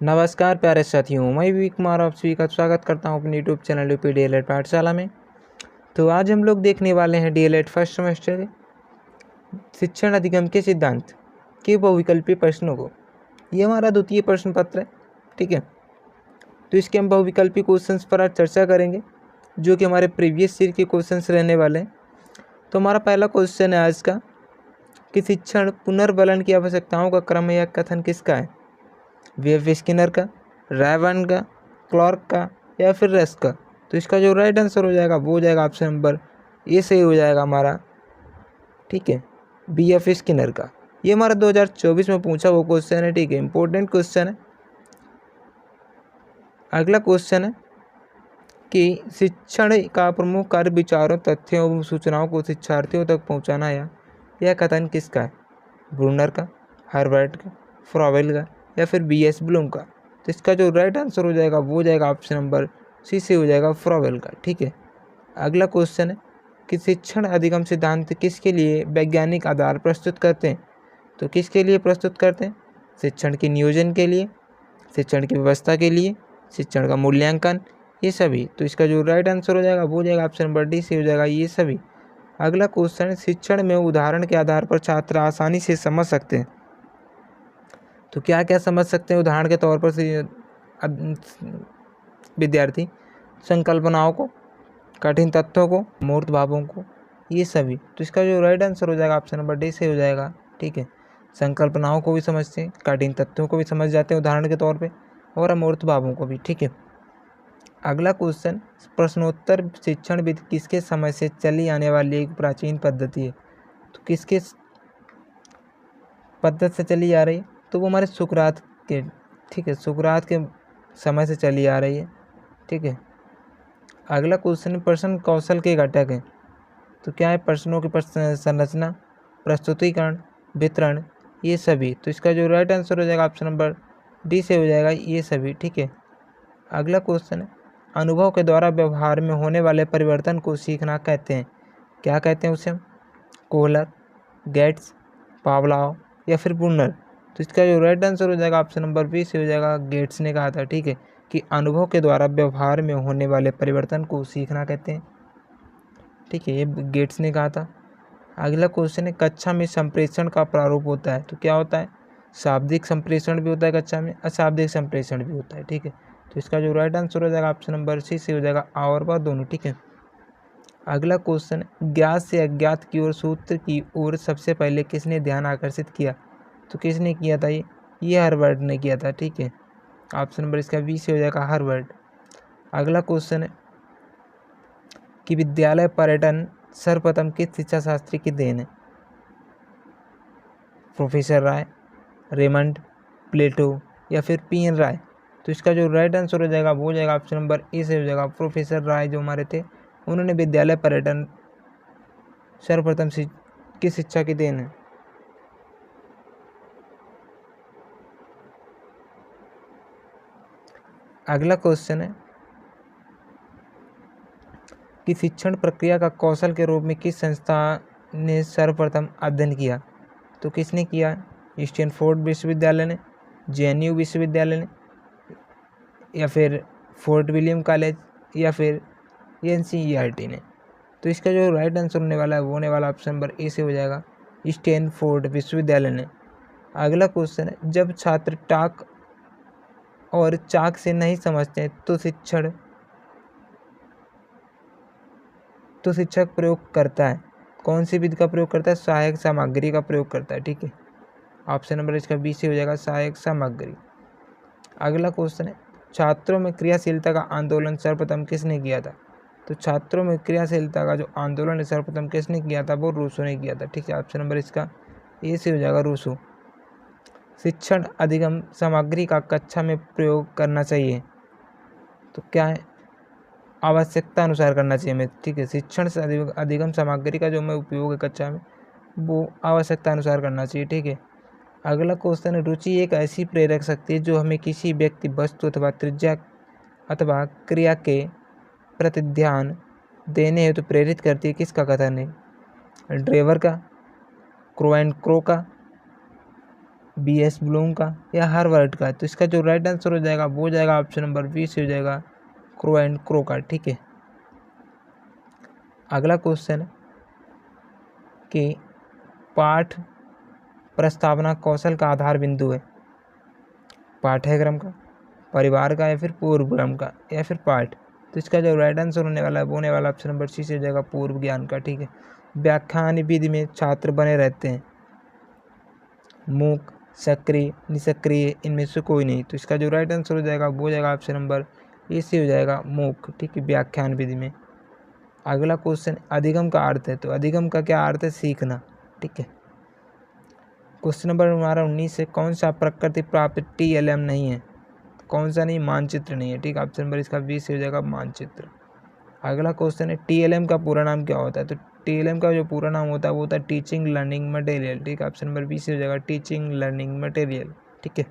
नमस्कार प्यारे साथियों, मैं वी कुमार आप सभी का स्वागत करता हूं अपने यूट्यूब चैनल यूपी डीएलएड पाठशाला में। तो आज हम लोग देखने वाले हैं डीएलएड फर्स्ट सेमेस्टर शिक्षण अधिगम के सिद्धांत के बहुविकल्पीय प्रश्नों को। ये हमारा द्वितीय प्रश्न पत्र है, ठीक है। तो इसके हम बहुविकल्पीय क्वेश्चंस पर आज चर्चा करेंगे, जो कि हमारे प्रीवियस ईयर के क्वेश्चंस रहने वाले हैं। तो हमारा पहला क्वेश्चन है आज का कि शिक्षण पुनर्बलन की आवश्यकताओं का क्रम या कथन किसका है? वी.एफ. स्किनर का, रायबर्न का, क्लार्क का या फिर रस्क का? तो इसका जो राइट आंसर हो जाएगा वो हो जाएगा ऑप्शन नंबर ए सही हो जाएगा हमारा, ठीक है, वी.एफ. स्किनर का। ये हमारा 2024 में पूछा वो क्वेश्चन है, ठीक है, इंपॉर्टेंट क्वेश्चन है। अगला क्वेश्चन है कि शिक्षण का प्रमुख कार्य विचारों, तथ्यों एवं सूचनाओं को शिक्षार्थियों तक पहुँचाना है। यह कथन किसका है? ब्रूनर का, हार्वर्ड का, फ्रॉवेल का या फिर बी.एस. ब्लूम का? तो इसका जो राइट आंसर हो जाएगा वो हो जाएगा ऑप्शन नंबर सी से हो जाएगा फ्रॉवेल का, ठीक है। अगला क्वेश्चन है कि शिक्षण अधिगम सिद्धांत किसके लिए वैज्ञानिक आधार प्रस्तुत करते हैं? तो किसके लिए प्रस्तुत करते हैं? शिक्षण के नियोजन के लिए, शिक्षण की व्यवस्था के लिए, शिक्षण का मूल्यांकन, ये सभी। तो इसका जो राइट आंसर हो जाएगा वो हो जाएगा ऑप्शन नंबर डी से हो जाएगा ये सभी। अगला क्वेश्चन है शिक्षण में उदाहरण के आधार पर छात्र आसानी से समझ सकते हैं। तो क्या क्या समझ सकते हैं उदाहरण के तौर पर विद्यार्थी? संकल्पनाओं को, कठिन तत्वों को, मूर्त भावों को, ये सभी। तो इसका जो राइट आंसर हो जाएगा ऑप्शन नंबर डी से हो जाएगा, ठीक है। संकल्पनाओं को भी समझते हैं, कठिन तत्वों को भी समझ जाते हैं उदाहरण के तौर पे, और अमूर्त भावों को भी, ठीक है। अगला क्वेश्चन, प्रश्नोत्तर शिक्षण विधि किसके समय से चली आने वाली एक प्राचीन पद्धति है? तो किसके पद्धति से चली आ रही है? तो वो हमारे सुकरात के, ठीक है, सुकरात के समय से चली आ रही है, ठीक है। अगला क्वेश्चन, प्रश्न कौशल के घटक हैं। तो क्या है? प्रश्नों की संरचना, प्रस्तुतिकरण, वितरण, ये सभी। तो इसका जो राइट आंसर हो जाएगा ऑप्शन नंबर डी से हो जाएगा ये सभी, ठीक है। अगला क्वेश्चन है अनुभव के द्वारा व्यवहार में होने वाले परिवर्तन को सीखना कहते हैं। क्या कहते हैं उसे हम? कोहलर, गेट्स, पावलोव या फिर ब्रूनर? तो इसका जो राइट आंसर हो जाएगा ऑप्शन नंबर बी से हो जाएगा, गेट्स ने कहा था, ठीक है, कि अनुभव के द्वारा व्यवहार में होने वाले परिवर्तन को सीखना कहते हैं, ठीक है, ये गेट्स ने कहा था। अगला क्वेश्चन है कक्षा में संप्रेषण का प्रारूप होता है। तो क्या होता है? शाब्दिक संप्रेषण भी होता है कक्षा में, अशाब्दिक संप्रेषण भी होता है, ठीक है। तो इसका जो राइट आंसर हो जाएगा ऑप्शन नंबर सी से हो जाएगा आ और बा दोनों, ठीक है। अगला क्वेश्चन, ज्ञात से अज्ञात की ओर सूत्र की ओर सबसे पहले किसने ध्यान आकर्षित किया? तो किसने किया था? ये हार्वर्ड ने किया था, ठीक है। ऑप्शन नंबर इसका बी से हो जाएगा हार्वर्ड। अगला क्वेश्चन है कि विद्यालय पर्यटन सर्वप्रथम किस शिक्षा शास्त्री की देन है? प्रोफेसर राय, रेमंड, प्लेटो या फिर पी.एन. राय? तो इसका जो राइट आंसर हो जाएगा वो हो जाएगा ऑप्शन नंबर ए से हो जाएगा, प्रोफेसर राय जो हमारे थे, उन्होंने विद्यालय पर्यटन सर्वप्रथम की शिक्षा की देन है। अगला क्वेश्चन है कि शिक्षण प्रक्रिया का कौशल के रूप में किस संस्था ने सर्वप्रथम अध्ययन किया? तो किसने किया? स्टैनफोर्ड विश्वविद्यालय ने, जे.एन.यू. विश्वविद्यालय ने या फिर फोर्ट विलियम कॉलेज या फिर एन.सी.ई.आर.टी. ने? तो इसका जो राइट आंसर होने वाला है वो होने वाला ऑप्शन नंबर ए से हो जाएगा, स्टैनफोर्ड विश्वविद्यालय ने। अगला क्वेश्चन है जब छात्र टाक और चाक से नहीं समझते तो शिक्षक प्रयोग करता है, कौन सी विधि का प्रयोग करता है? सहायक सामग्री का प्रयोग करता है, ठीक है। ऑप्शन नंबर इसका बी से हो जाएगा, सहायक सामग्री। अगला क्वेश्चन है छात्रों में क्रियाशीलता का आंदोलन सर्वप्रथम किसने किया था? तो छात्रों में क्रियाशीलता का जो आंदोलन है सर्वप्रथम किसने किया था? वो रूसो ने किया था, ठीक है। ऑप्शन नंबर इसका ए से हो जाएगा, रूसो। शिक्षण अधिगम सामग्री का कक्षा में प्रयोग करना चाहिए, तो क्या है? आवश्यकता अनुसार करना चाहिए हमें, ठीक है। शिक्षण से अधिगम सामग्री का जो हमें उपयोग है कक्षा में वो आवश्यकता अनुसार करना चाहिए, ठीक है। अगला क्वेश्चन है रुचि एक ऐसी प्रेरक शक्ति है जो हमें किसी व्यक्ति, वस्तु अथवा त्रिज्या अथवा क्रिया के प्रति ध्यान देने हेतु प्रेरित करती है, किसका कथन है? ड्रेवर का, क्रो एंड क्रो का, BS ब्लूम का या हार्वर्ड का? तो इसका जो राइट आंसर हो जाएगा वो हो जाएगा ऑप्शन नंबर बी से हो जाएगा क्रो एंड क्रो का। ठीक है, अगला क्वेश्चन है कि पाठ प्रस्तावना कौशल का आधार बिंदु है, पाठ्यक्रम का, परिवार का, या फिर पूर्वक्रम का, या फिर पाठ। तो इसका जो राइट आंसर होने वाला है वो होने वाला ऑप्शन नंबर सी से हो जाएगा पूर्व ज्ञान का। ठीक है, व्याख्यान विधि में छात्र बने रहते हैं, मूक, सक्रिय, निष्क्रिय, इनमें से कोई नहीं। तो इसका जो राइट आंसर हो जाएगा वो हो जाएगा ऑप्शन नंबर ए से हो जाएगा मूक। ठीक है, व्याख्यान विधि में। अगला क्वेश्चन अधिगम का अर्थ है, तो अधिगम का क्या अर्थ है? सीखना। ठीक है, क्वेश्चन नंबर हमारा 19 है, कौन सा प्रकृति प्राप्त TLM नहीं है? कौन सा नहीं? मानचित्र नहीं है। ठीक है, ऑप्शन नंबर इसका 20 हो जाएगा मानचित्र। अगला क्वेश्चन है TLM का पूरा नाम क्या होता है? तो TLM का जो पूरा नाम होता है वो होता है टीचिंग लर्निंग मटेरियल। ठीक है, ऑप्शन नंबर 20 हो जाएगा टीचिंग लर्निंग मटेरियल। ठीक है,